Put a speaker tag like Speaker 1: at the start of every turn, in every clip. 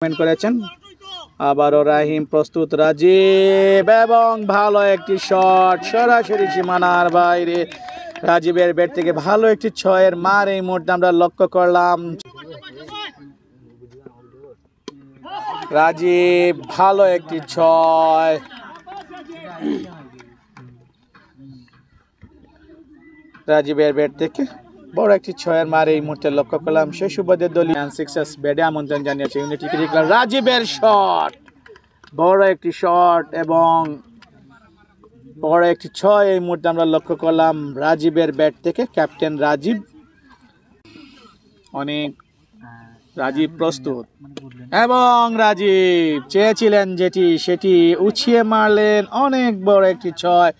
Speaker 1: করেছেন। আবারও রাহিম প্রস্তুত, রাজীব এবং ভালো একটি শট সরাসরি সীমানার বাইরে। রাজীবের ব্যাট থেকে ভালো একটি ছয়ের মার এই মুহূর্তে আমরা লক্ষ্য করলাম। রাজীব ভালো একটি ছয়, রাজীবের ব্যাট থেকে বড় একটি ছয়ের মার এই মুহূর্তে লক্ষ্য করলাম। সেই সুবাদে দলীয় সিক্সার্স ব্যাটে আমন্ত্রণ জানিয়েছে ইউনিটি ক্রিকেট ক্লাব। রাজীবের শট, বড় একটি শট এবং বড় একটি ছয় এই মুহূর্তে আমরা লক্ষ্য করলাম রাজীবের ব্যাট থেকে। ক্যাপ্টেন রাজীব, অনেক রাজীব প্রস্তুত এবং রাজীব চেয়েছিলেন যেটি সেটি উছিয়ে মারলেন। অনেক বড় একটি ছয়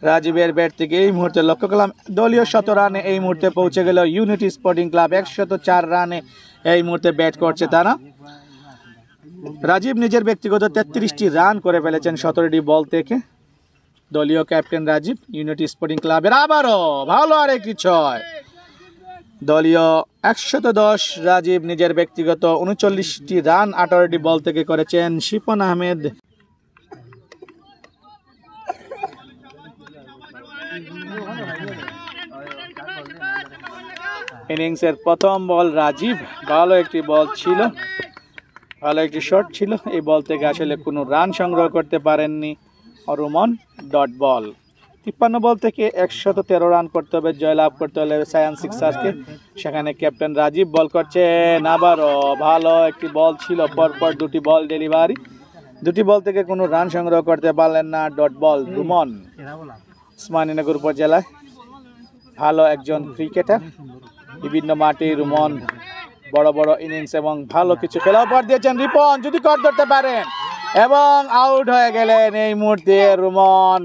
Speaker 1: রাজীবের ব্যাট থেকে এই মুহূর্তে লক্ষ্য করলাম। দলীয় 100 রানে এই মুহূর্তে পৌঁছে গেল ইউনিটি স্পোর্টিং ক্লাব। 104 রানে এই মুহূর্তে ব্যাট করছে তারা। রাজীব নিজের ব্যক্তিগত 33টি রান করে ফেলেছেন 17টি বল থেকে। দলীয় ক্যাপ্টেন রাজীব ইউনিটি স্পোর্টিং ক্লাবের। আবারও ভালো আর একটি ছয়, দলীয় 110। রাজীব নিজের ব্যক্তিগত 39টি রান 18টি বল থেকে করেছেন। শিপন আহমেদ ইনিংসের প্রথম বল রাজীব, ভালো একটি বল ছিল, ভালো একটি শট ছিল। এই বল থেকে আসলে কোনো রান সংগ্রহ করতে পারেননি রুমন। Dot ball. 53 বল থেকে 113 রান করতে হবে, জয়লাভ করতে হলে সায়ান সিক্সার্সকে। সেখানে ক্যাপ্টেন রাজীব বল করছেন। আবারও ভালো একটি বল ছিল, পরপর দুটি বল ডেলিভারি, দুটি বল থেকে কোনো রান সংগ্রহ করতে পারলেন না। Dot ball Rumon. ওসমানীনগর উপজেলায় ভালো একজন ক্রিকেটার, বিভিন্ন মাঠে রুমন বড় বড় ইনিংস এবং ভালো কিছু খেলা উপহার দিয়েছেন। রিপন যদি কট ধরতে পারেন এবং আউট হয়ে গেলেন এই মুহূর্তে রুমন।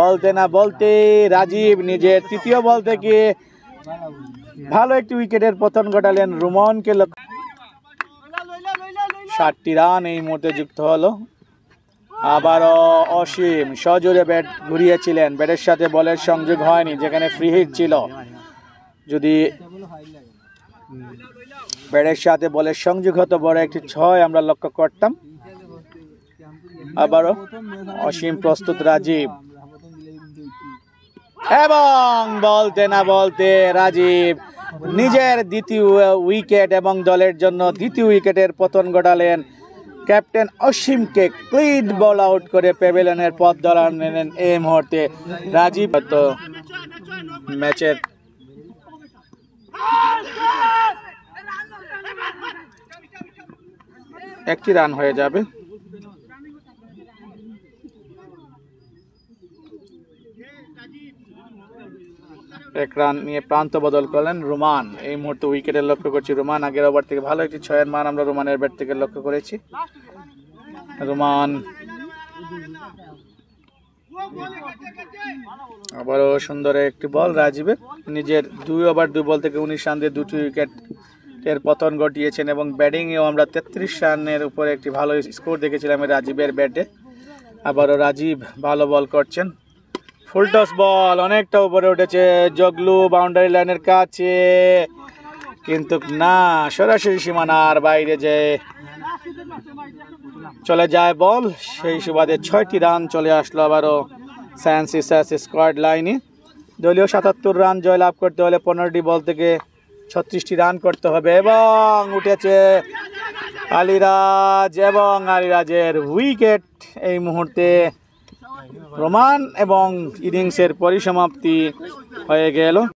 Speaker 1: বলতে না বলতে রাজীব নিজের তৃতীয় বল থেকে ভালো একটি উইকেটের পতন ঘটালেন রুমনকে। 60টি রান এই মুহূর্তে যুক্ত হলো। আবারও অসীম সজোরে ব্যাট ঘুরিয়েছিলেন, ব্যাটের সাথে বলের সংযোগ হয়নি যেখানে ফ্রি হিট ছিল। যদি ব্যাটের সাথে বলের সংযোগ হতো বড় একটি ছয় আমরা লক্ষ্য করতাম। আবারও অসীম প্রস্তুত, রাজীব এবং বলতে না বলতে রাজীব নিজের দ্বিতীয় উইকেট এবং দলের জন্য দ্বিতীয় উইকেটের পতন ঘটালেন। ক্যাপ্টেন অসীমকে ক্লিন বল আউট করে প্যাভিলিয়নের পথ ধরা নিলেন এই মুহূর্তে রাজীব। তো ম্যাচের একটি রান হয়ে যাবে। এক রান নিয়ে প্রান্ত বদল করলেন রোমান। এই মুহূর্তে উইকেটের লক্ষ্য করছি রোমান। আগের ওভার থেকে ভালো একটি ছয়ের মান আমরা রোমানের ব্যাট থেকে লক্ষ্য করেছি। রোমান আবারও সুন্দর একটি বল রাজীবের। নিজের 2 ওভার 2 বল থেকে 19 রান দিয়ে 2টি উইকেটের পতন ঘটিয়েছেন এবং ব্যাটিংয়েও আমরা 33 রানের উপরে একটি ভালো স্কোর দেখেছিলাম রাজীবের ব্যাটে। আবারও রাজীব ভালো বল করছেন। ফুল টস বল অনেকটা উপরে উঠেছে, জগলু বাউন্ডারি লাইনের কাছে, কিন্তু না, সরাসরি সীমানার বাইরে যে চলে যায় বল। সেই সুবাদে 6টি রান চলে আসলো আবারও সায়ান সিক্সার্স স্কোয়াড লাইনে। দলীয় 77 রান জয়লাভ করতে হলে 15টি বল থেকে 36টি রান করতে হবে এবং উঠেছে আলিরাজ এবং আলিরাজের উইকেট এই মুহূর্তে রোমান এবং ইনিংসের পরিসমাপ্তি হয়ে গেল।